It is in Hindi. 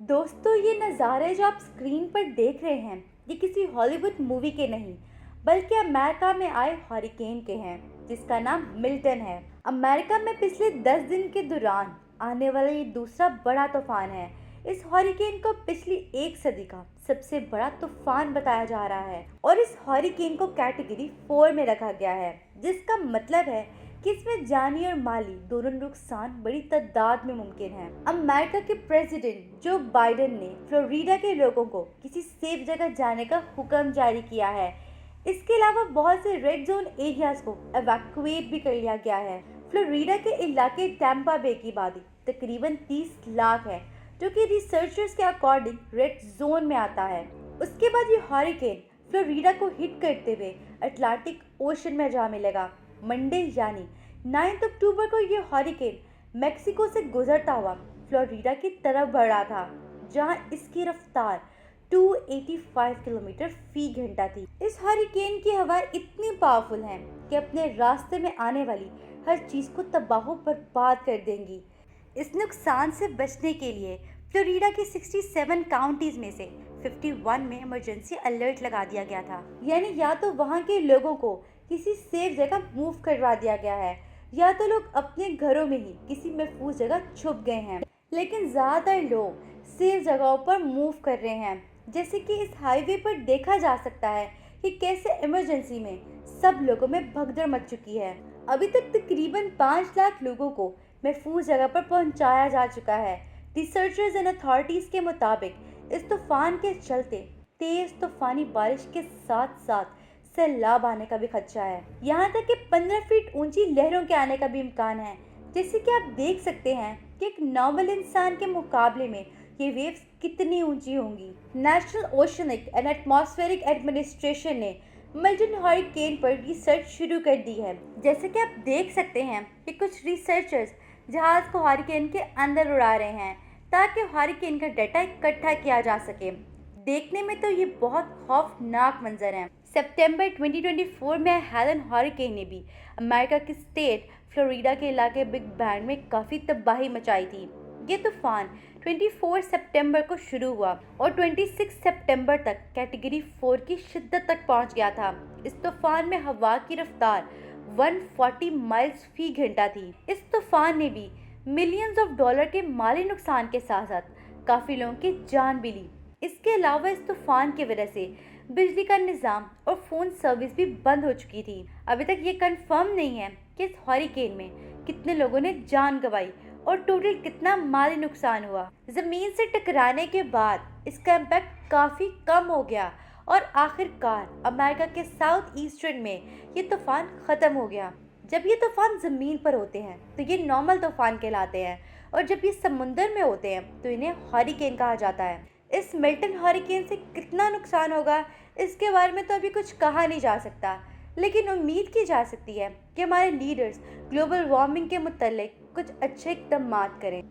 दोस्तों, ये नज़ारे जो आप स्क्रीन पर देख रहे हैं, ये किसी हॉलीवुड मूवी के नहीं, बल्कि अमेरिका में आए हरिकेन के हैं, जिसका नाम मिल्टन है। अमेरिका में पिछले 10 दिन के दौरान आने वाला ये दूसरा बड़ा तूफान है। इस हरिकेन को पिछली एक सदी का सबसे बड़ा तूफान बताया जा रहा है और इस हरिकेन को कैटेगरी 4 में रखा गया है, जिसका मतलब है कि इसमें जानी और माली दोनों नुकसान बड़ी तादाद में मुमकिन है। अमेरिका के प्रेसिडेंट जो बाइडेन ने फ्लोरिडा के लोगों को किसी सेफ जगह जाने का हुक्म जारी किया है। इसके अलावा बहुत से रेड जोन एरियाज को एवैक्यूएट भी कर लिया गया है। फ्लोरिडा के इलाके टैम्पा बे की आबादी तकरीबन 30 लाख है, जो कि रिसर्चर्स के अकॉर्डिंग रेड जोन में आता है। उसके बाद ये हरिकेन फ्लोरिडा को हिट करते हुए अटलांटिक ओशन में जा मिलेगा। मंडे यानी 9 अक्टूबर को ये हरिकेन मेक्सिको से गुजरता हुआ फ्लोरिडा की तरफ बढ़ रहा था, जहां इसकी रफ्तार 285 किलोमीटर फी घंटा थी। इस हरिकेन की हवाएं इतनी पावरफुल हैं कि अपने रास्ते में आने वाली हर चीज को तबाह बर्बाद कर देंगी। इस नुकसान से बचने के लिए फ्लोरिडा की 67 काउंटीज में से 51 में इमरजेंसी अलर्ट लगा दिया गया था। यानी या तो वहां के लोगों को किसी सेफ जगह मूव करवा दिया गया है, या तो लोग अपने घरों में ही किसी महफूज जगह छुप गए हैं। लेकिन ज़्यादातर लोग सेफ जगहों पर मूव कर रहे हैं। जैसे कि इस हाईवे पर देखा जा सकता है कि कैसे इमरजेंसी में सब लोगों में भगदड़ मच चुकी है। अभी तक तकरीबन 5 लाख लोगों को महफूज जगह पर पहुंचाया जा चुका है। रिसर्चर्स एंड अथॉरिटीज़ के मुताबिक इस तूफान के चलते तेज तूफानी बारिश के साथ साथ सैलाब आने का भी खदशा है। यहाँ तक कि 15 फीट ऊंची लहरों के आने का भी इम्कान है। जैसे कि आप देख सकते हैं कि एक नॉर्मल इंसान के मुकाबले में ये वेव्स कितनी ऊंची होंगी। National oceanic and atmospheric administration ने मिल्टन हरिकेन पर रिसर्च शुरू कर दी है। जैसे कि आप देख सकते हैं कि कुछ रिसर्चर्स जहाज को हरिकेन के अंदर उड़ा रहे हैं ताकि हरिकेन का डाटा इकट्ठा किया जा सके। देखने में तो ये बहुत खौफनाक मंजर है। सितंबर 2024 में हेलन हरिकेन ने भी अमेरिका के स्टेट फ्लोरिडा के इलाके बिग बैंड में काफ़ी तबाही मचाई थी। ये तूफान 24 सितंबर को शुरू हुआ और 26 सितंबर तक कैटेगरी 4 की शिद्दत तक पहुंच गया था। इस तूफान में हवा की रफ्तार 140 माइल्स फी घंटा थी। इस तूफान ने भी मिलियंस ऑफ डॉलर के माली नुकसान के साथ साथ काफ़ी लोगों की जान भी ली। इसके अलावा इस तूफान की वजह से बिजली का निज़ाम और फ़ोन सर्विस भी बंद हो चुकी थी। अभी तक ये कंफर्म नहीं है कि इस हरिकेन में कितने लोगों ने जान गंवाई और टोटल कितना माली नुकसान हुआ। ज़मीन से टकराने के बाद इसका इम्पैक्ट काफ़ी कम हो गया और आखिरकार अमेरिका के साउथ ईस्टर्न में ये तूफान ख़त्म हो गया। जब ये तूफान ज़मीन पर होते हैं तो ये नॉर्मल तूफान कहलाते हैं, और जब ये समुंदर में होते हैं तो इन्हें हरिकेन कहा जाता है। इस मिल्टन हरिकेन से कितना नुकसान होगा इसके बारे में तो अभी कुछ कहा नहीं जा सकता, लेकिन उम्मीद की जा सकती है कि हमारे लीडर्स ग्लोबल वार्मिंग के मुतल्लिक कुछ अच्छे इक़दाम करें।